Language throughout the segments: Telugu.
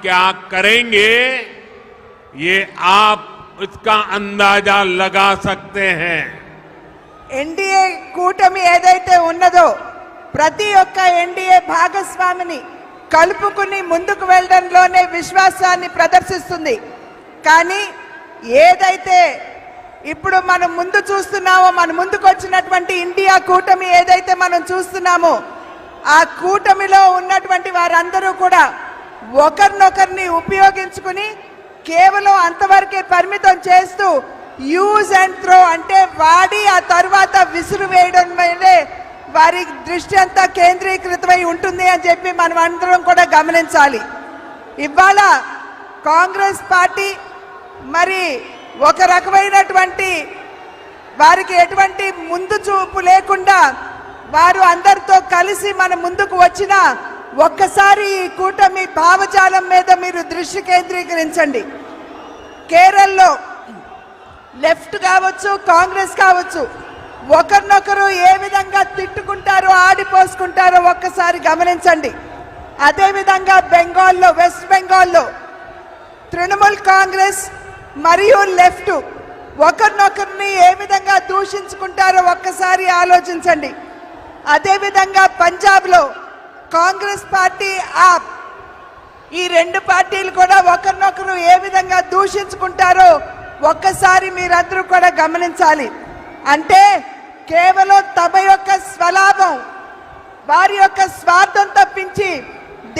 क्या करेंगे ये आप इसका अंदाजा लगा सकते हैं। ఎన్డీఏ కూటమి ఏదైతే ఉన్నదో ప్రతి ఒక్క ఎన్డీఏ భాగస్వామిని కలుపుకుని ముందుకు వెళ్ళడంలోనే విశ్వాసాన్ని ప్రదర్శిస్తుంది. కానీ ఏదైతే ఇప్పుడు మనం ముందు చూస్తున్నామో, మన ముందుకు వచ్చినటువంటి ఇండియా కూటమి ఏదైతే మనం చూస్తున్నామో, ఆ కూటమిలో ఉన్నటువంటి వారందరూ కూడా ఒకరినొకరిని ఉపయోగించుకుని కేవలం అంతవరకే పరిమితం చేస్తూ యూజ్ అండ్ త్రో అంటే వాడి ఆ తర్వాత విసురు వేయడం మీదే వారి దృష్టి అంతా కేంద్రీకృతమై ఉంటుంది అని చెప్పి మనం అందరం కూడా గమనించాలి. ఇవాళ కాంగ్రెస్ పార్టీ మరి ఒక రకమైనటువంటి వారికి ఎటువంటి ముందు చూపు లేకుండా వారు అందరితో కలిసి మన ముందుకు వచ్చిన ఒక్కసారి ఈ కూటమి భావజాలం మీద మీరు దృష్టి కేంద్రీకరించండి. కేరళలో లెఫ్ట్ కావచ్చు, కాంగ్రెస్ కావచ్చు, ఒకరినొకరు ఏ విధంగా తిట్టుకుంటారో ఆడిపోసుకుంటారో ఒక్కసారి గమనించండి. అదేవిధంగా బెంగాల్లో, వెస్ట్ బెంగాల్లో తృణమూల్ కాంగ్రెస్ మరియు లెఫ్ట్ ఒకరినొకరిని ఏ విధంగా దూషించుకుంటారో ఒక్కసారి ఆలోచించండి. అదేవిధంగా పంజాబ్లో కాంగ్రెస్ పార్టీ, ఆప్ ఈ రెండు పార్టీలు కూడా ఒకరినొకరు ఏ విధంగా దూషించుకుంటారో ఒక్కసారి మీరందరూ కూడా గమనించాలి. అంటే కేవలం తమ యొక్క స్వలాభం, వారి యొక్క స్వార్థం తప్పించి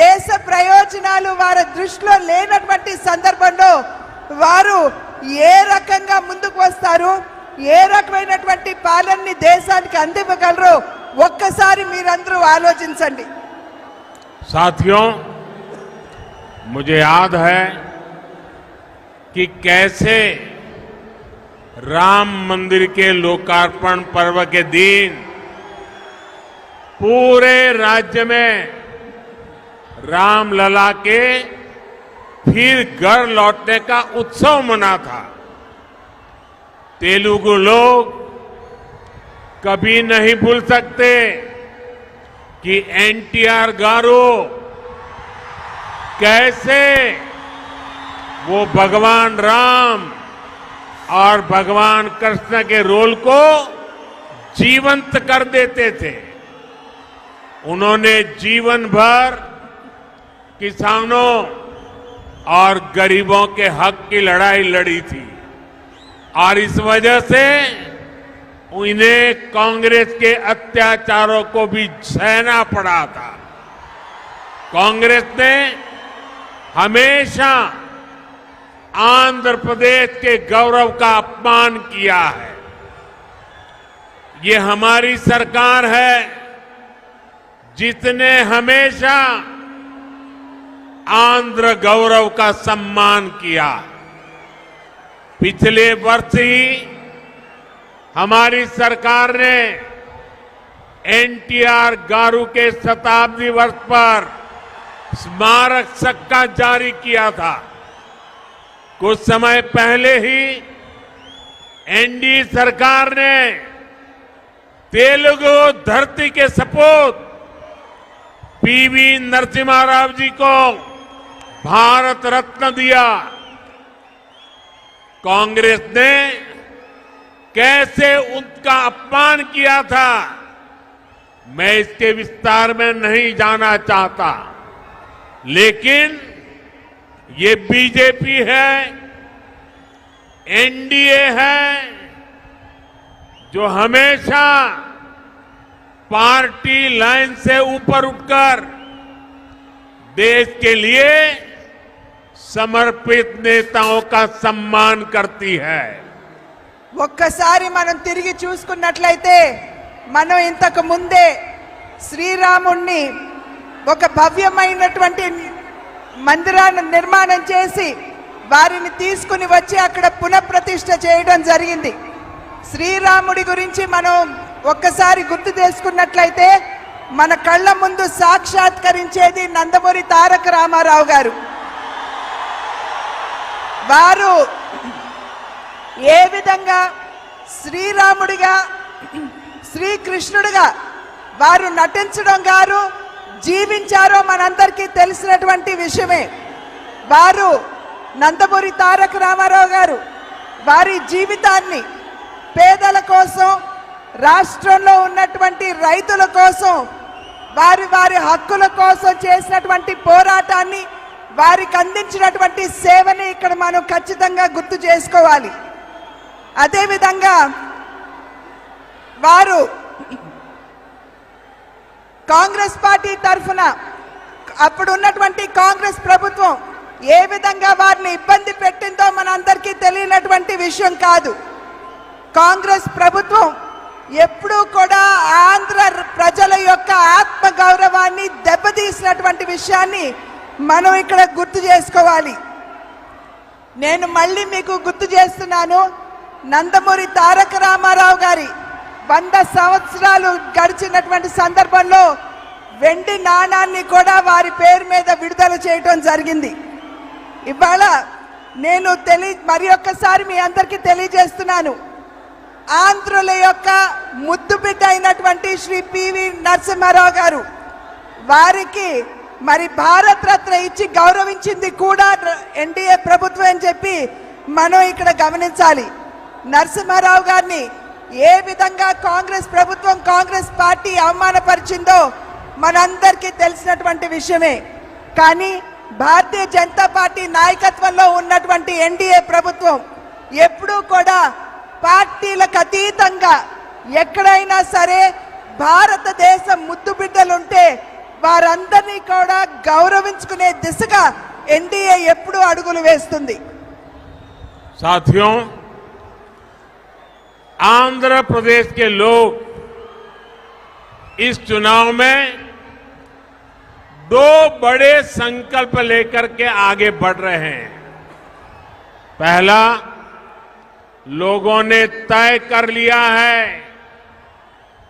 దేశ ప్రయోజనాలు వారి దృష్టిలో లేనటువంటి సందర్భంలో వారు ఏ రకంగా ముందుకు వస్తారు, ఏ రకమైనటువంటి పాలనని దేశానికి అందివ్వగలరో ఒక్కసారి మీరందరూ ఆలోచించండి. साथियों, मुझे याद है कि कैसे राम मंदिर के लोकार्पण पर्व के दिन पूरे राज्य में रामलला के फिर घर लौटने का उत्सव मना था। तेलुगु लोग कभी नहीं भूल सकते कि एनटीआर गारू कैसे वो भगवान राम और भगवान कृष्ण के रोल को जीवंत कर देते थे। उन्होंने जीवन भर किसानों और गरीबों के हक की लड़ाई लड़ी थी और इस वजह से उन्हें कांग्रेस के अत्याचारों को भी सहना पड़ा था। कांग्रेस ने हमेशा आंध्र प्रदेश के गौरव का अपमान किया है। ये हमारी सरकार है जिसने हमेशा आंध्र गौरव का सम्मान किया। पिछले वर्ष ही हमारी सरकार ने एनटीआर गारू के शताब्दी वर्ष पर स्मारक सिक्का जारी किया था। कुछ समय पहले ही एनडीए सरकार ने तेलुगु धरती के सपूत पीवी नरसिम्हा राव जी को भारत रत्न दिया। कांग्रेस ने कैसे उनका अपमान किया था मैं इसके विस्तार में नहीं जाना चाहता, लेकिन ये बीजेपी है, एनडीए है जो हमेशा पार्टी लाइन से ऊपर उठकर देश के लिए समर्पित नेताओं का सम्मान करती है। ఒక్కసారి మనం తిరిగి చూసుకున్నట్లయితే మనం ఇంతకు ముందే శ్రీరాముణ్ణి ఒక భవ్యమైనటువంటి మందిరాన్ని నిర్మాణం చేసి వారిని తీసుకుని వచ్చి అక్కడ పునఃప్రతిష్ఠ చేయడం జరిగింది. శ్రీరాముడి గురించి మనం ఒక్కసారి గుర్తు చేసుకున్నట్లయితే మన కళ్ళ ముందు సాక్షాత్కరించేది నందమూరి తారక రామారావు గారు. వారు ఏ విధంగా శ్రీరాముడిగా శ్రీకృష్ణుడిగా వారు నటించడం గారు జీవించారో మనందరికీ తెలిసినటువంటి విషయమే. వారు నందమూరి తారక రామారావు గారు వారి జీవితాన్ని పేదల కోసం, రాష్ట్రంలో ఉన్నటువంటి రైతుల కోసం, వారి హక్కుల కోసం చేసినటువంటి పోరాటాన్ని, వారికి అందించినటువంటి సేవని ఇక్కడ మనం ఖచ్చితంగా గుర్తు చేసుకోవాలి. అదేవిధంగా వారు కాంగ్రెస్ పార్టీ తరఫున అప్పుడు ఉన్నటువంటి కాంగ్రెస్ ప్రభుత్వం ఏ విధంగా వారిని ఇబ్బంది పెట్టిందో మనందరికీ తెలియనటువంటి విషయం కాదు. కాంగ్రెస్ ప్రభుత్వం ఎప్పుడూ కూడా ఆంధ్ర ప్రజల యొక్క ఆత్మ గౌరవాన్ని దెబ్బతీసినటువంటి విషయాన్ని మనం ఇక్కడ గుర్తు చేసుకోవాలి. నేను మళ్ళీ మీకు గుర్తు చేస్తున్నాను, నందమూరి తారక రామారావు గారి 100 సంవత్సరాలు గడిచినటువంటి సందర్భంలో వెండి నాణాన్ని కూడా వారి పేరు మీద విడుదల చేయడం జరిగింది. ఇవాళ నేను మరి ఒక్కసారి మీ అందరికీ తెలియజేస్తున్నాను, ఆంధ్రుల యొక్క ముద్దు బిడ్డ అయినటువంటి శ్రీ పివి నరసింహారావు గారు వారికి మరి భారత రత్న ఇచ్చి గౌరవించింది కూడా ఎన్డీఏ ప్రభుత్వం అని చెప్పి మనం ఇక్కడ గమనించాలి. నరసింహారావు గారిని ఏ విధంగా కాంగ్రెస్ ప్రభుత్వం, కాంగ్రెస్ పార్టీ అవమానపరిచిందో మనందరికీ తెలిసినటువంటి విషయమే. కానీ భారతీయ జనతా పార్టీ నాయకత్వంలో ఉన్నటువంటి ఎన్డీఏ ప్రభుత్వం ఎప్పుడూ కూడా పార్టీలకు అతీతంగా ఎక్కడైనా సరే భారతదేశం ముద్దు బిడ్డలుంటే వారందరినీ కూడా గౌరవించుకునే దిశగా ఎన్డీఏ ఎప్పుడూ అడుగులు వేస్తుంది. साथियों, आंध्र प्रदेश के लोग इस चुनाव में 2 बड़े संकल्प लेकर के आगे बढ़ रहे हैं। पहला, लोगों ने तय कर लिया है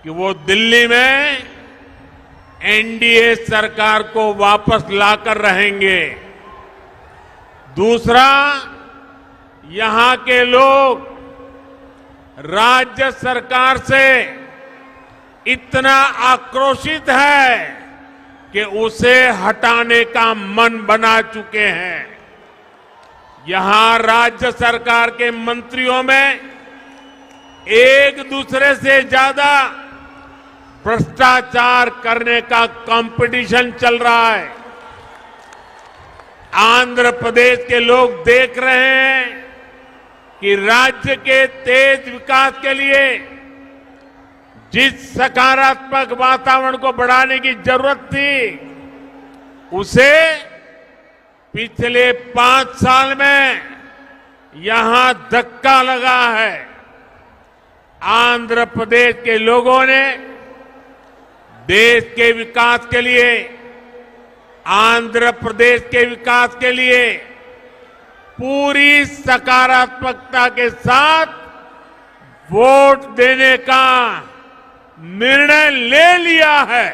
कि वो दिल्ली में एनडीए सरकार को वापस लाकर रहेंगे। दूसरा, यहां के लोग राज्य सरकार से इतना आक्रोशित है कि उसे हटाने का मन बना चुके हैं। यहां राज्य सरकार के मंत्रियों में एक दूसरे से ज्यादा भ्रष्टाचार करने का कंपटीशन चल रहा है। आंध्र प्रदेश के लोग देख रहे हैं कि राज्य के तेज विकास के लिए जिस सकारात्मक वातावरण को बढ़ाने की जरूरत थी, उसे पिछले 5 साल में यहां धक्का लगा है। आंध्र प्रदेश के लोगों ने देश के विकास के लिए, आंध्र प्रदेश के विकास के लिए पूरी सकारात्मकता के साथ वोट देने का निर्णय ले लिया है।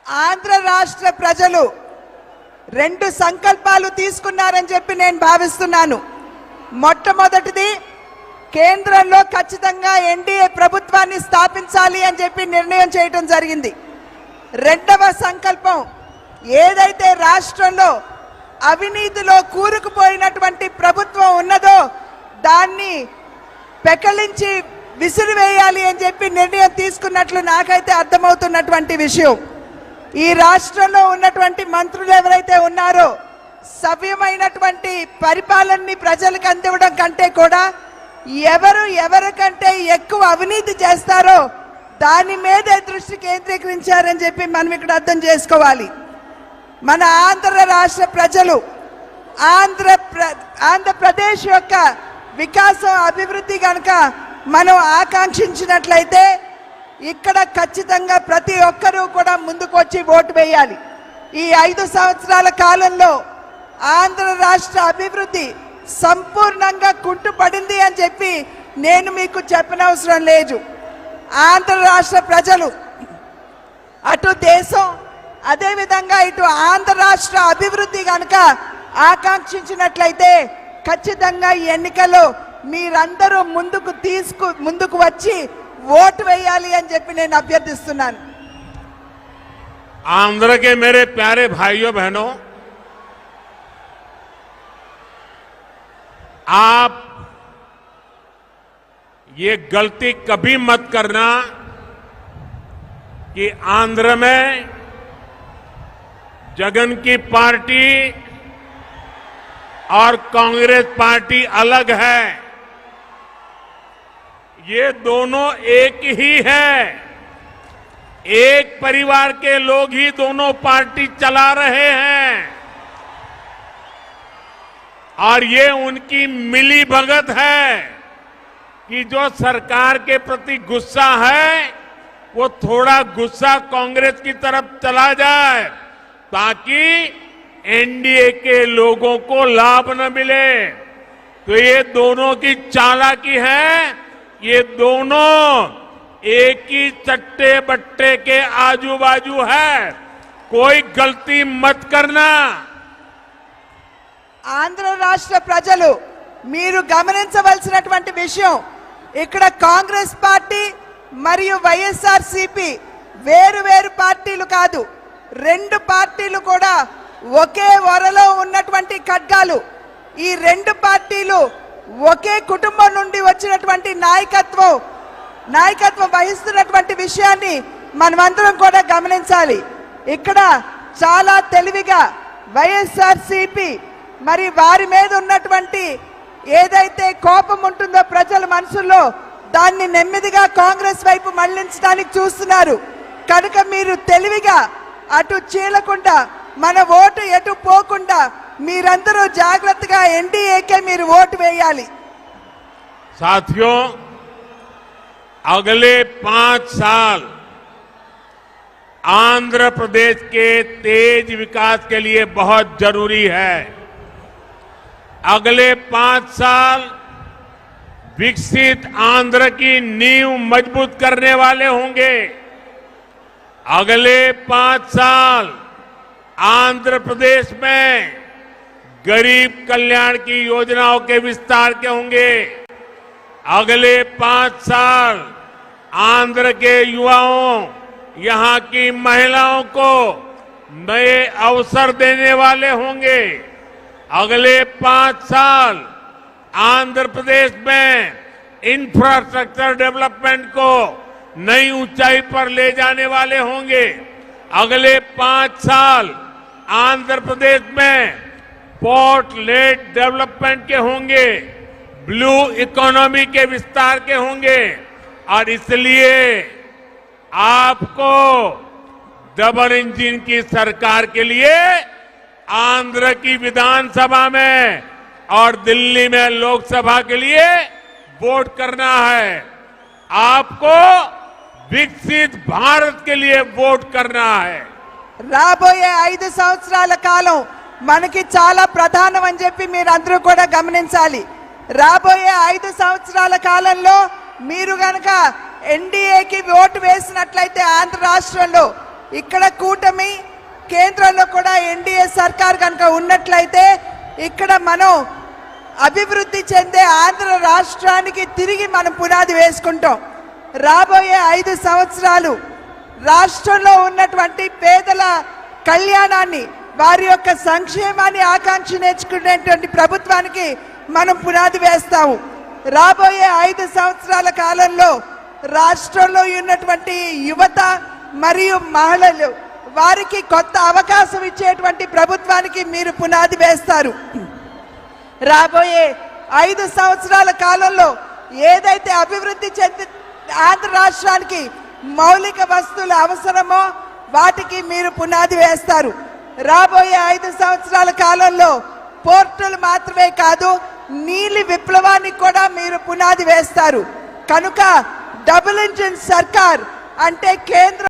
ఆంధ్ర రాష్ట్ర ప్రజలు 2 సంకల్పాలు తీసుకున్నారని చెప్పి నేను భావిస్తున్నాను. మొట్టమొదటిది, కేంద్రంలో ఖచ్చితంగా ఎన్డీఏ ప్రభుత్వాన్ని స్థాపించాలి అని చెప్పి నిర్ణయం చేయడం జరిగింది. రెండవ సంకల్పం, ఏదైతే రాష్ట్రంలో అవినీతిలో కూరుకుపోయినటువంటి ప్రభుత్వం ఉన్నదో దాన్ని పెకలించి విసిరివేయాలి అని చెప్పి నిర్ణయం తీసుకున్నట్లు నాకైతే అర్థమవుతున్నటువంటి విషయం. ఈ రాష్ట్రంలో ఉన్నటువంటి మంత్రులు ఎవరైతే ఉన్నారో సవ్యమైనటువంటి పరిపాలనని ప్రజలకు అందివ్వడం కంటే కూడా ఎవరికంటే ఎక్కువ అవినీతి చేస్తారో దాని మీదే దృష్టి కేంద్రీకరించారని చెప్పి మనం ఇక్కడ అర్థం చేసుకోవాలి. మన ఆంధ్ర రాష్ట్ర ప్రజలు ఆంధ్రప్రదేశ్ యొక్క వికాసం, అభివృద్ధి కనుక మనం ఆకాంక్షించినట్లయితే ఇక్కడ ఖచ్చితంగా ప్రతి ఒక్కరూ కూడా ముందుకు వచ్చి ఓటు వేయాలి. ఈ 5 సంవత్సరాల కాలంలో ఆంధ్ర రాష్ట్ర అభివృద్ధి సంపూర్ణంగా కుంటుపడింది అని చెప్పి నేను మీకు చెప్పనవసరం లేదు. ఆంధ్ర రాష్ట్ర ప్రజలు అటు దేశం, అదేవిధంగా ఇటు ఆంధ్ర రాష్ట్ర అభివృద్ధి కనుక ఆకాంక్షించినట్లయితే ఖచ్చితంగా ఈ ఎన్నికల్లో మీరందరూ ముందుకు వచ్చి ఓటు వేయాలి అని చెప్పి నేను అభ్యర్థిస్తున్నాను. आंध्र के मेरे प्यारे भाइयों बहनों, आप ये गलती कभी मत करना कि आंध्र में जगन की पार्टी और कांग्रेस पार्टी अलग है। ये दोनों एक ही है। एक परिवार के लोग ही दोनों पार्टी चला रहे हैं और ये उनकी मिली भगत है कि जो सरकार के प्रति गुस्सा है वो थोड़ा गुस्सा कांग्रेस की तरफ चला जाए ताकि एनडीए के लोगों को लाभ न मिले। तो ये दोनों की चालाकी है। ये दोनों एक ही चट्टे बट्टे के आजू बाजू है। कोई गलती मत करना। ఆంధ్ర రాష్ట్ర ప్రజలు మీరు గమనించవలసినటువంటి విషయం, ఇక్కడ కాంగ్రెస్ పార్టీ మరియు వైఎస్ఆర్సీపీ వేరు వేరు పార్టీలు కాదు, రెండు పార్టీలు కూడా ఒకే వరలో ఉన్నటువంటి ఖడ్గాలు. ఈ రెండు పార్టీలు ఒకే కుటుంబం నుండి వచ్చినటువంటి నాయకత్వం వహిస్తున్నటువంటి విషయాన్ని మనమందరం కూడా గమనించాలి. ఇక్కడ చాలా తెలివిగా వైఎస్ఆర్సీపీ మరి వారి మీద ఉన్నటువంటి ఏదైతే కోపం ఉంటుందో ప్రజల మనసుల్లో దాన్ని నెమ్మదిగా కాంగ్రెస్ వైపు మళ్లించడానికి చూస్తున్నారు. కనుక మీరు తెలివిగా అటు చీలకుండా మన ఓటు ఎటు పోకుండా మీరందరూ జాగ్రత్తగా ఎన్డీఏకే మీరు ఓటు వేయాలి. साथियों, अगले 5 साल आंध्र प्रदेश के तेज विकास के लिए बहुत जरूरी है। अगले 5 साल विकसित आंध्र की नींव मजबूत करने वाले होंगे। अगले 5 साल आंध्र प्रदेश में गरीब कल्याण की योजनाओं के विस्तार के होंगे। अगले 5 साल आंध्र के युवाओं, यहां की महिलाओं को नए अवसर देने वाले होंगे। अगले 5 साल आंध्र प्रदेश में इंफ्रास्ट्रक्चर डेवलपमेंट को नई ऊंचाई पर ले जाने वाले होंगे। अगले 5 साल आंध्र प्रदेश में पोर्ट लेड डेवलपमेंट के होंगे, ब्लू इकोनॉमी के विस्तार के होंगे। और इसलिए आपको डबल इंजन की सरकार के लिए आंध्र की विधानसभा में और दिल्ली में लोकसभा के लिए वोट करना है। आपको विकसित भारत के लिए वोट करना है। రాబోయే 5 సంవత్సరాల కాలం మనకి చాలా ప్రధానం అని చెప్పి మీరందరూ కూడా గమనించాలి. రాబోయే 5 సంవత్సరాల కాలంలో మీరు గనక ఎన్డీఏకి ఓటు వేసినట్లయితే ఆంధ్ర రాష్ట్రంలో ఇక్కడ కూటమి, కేంద్రంలో కూడా ఎన్డీఏ సర్కార్ కనుక ఉన్నట్లయితే ఇక్కడ మనం అభివృద్ధి చెందే ఆంధ్ర రాష్ట్రానికి తిరిగి మనం పునాది వేసుకుంటాం. రాబోయే 5 సంవత్సరాలు రాష్ట్రంలో ఉన్నటువంటి పేదల కళ్యాణాన్ని, వారి యొక్క సంక్షేమాన్ని ఆకాంక్ష నేర్చుకునేటువంటి ప్రభుత్వానికి మనం పునాది వేస్తాము. రాబోయే 5 సంవత్సరాల కాలంలో రాష్ట్రంలో ఉన్నటువంటి యువత మరియు మహిళలు వారికి కొత్త అవకాశం ఇచ్చేటువంటి ప్రభుత్వానికి మీరు పునాది వేస్తారు. రాబోయే 5 సంవత్సరాల కాలంలో ఏదైతే అభివృద్ధి చెంది ఆంధ్ర రాష్ట్రానికి మౌలిక వస్తువులు అవసరమో వాటికి మీరు పునాది వేస్తారు. రాబోయే 5 సంవత్సరాల కాలంలో పోర్టులు మాత్రమే కాదు, నీలి విప్లవానికి కూడా మీరు పునాది వేస్తారు. కనుక డబుల్ ఇంజిన్ సర్కార్ అంటే కేంద్ర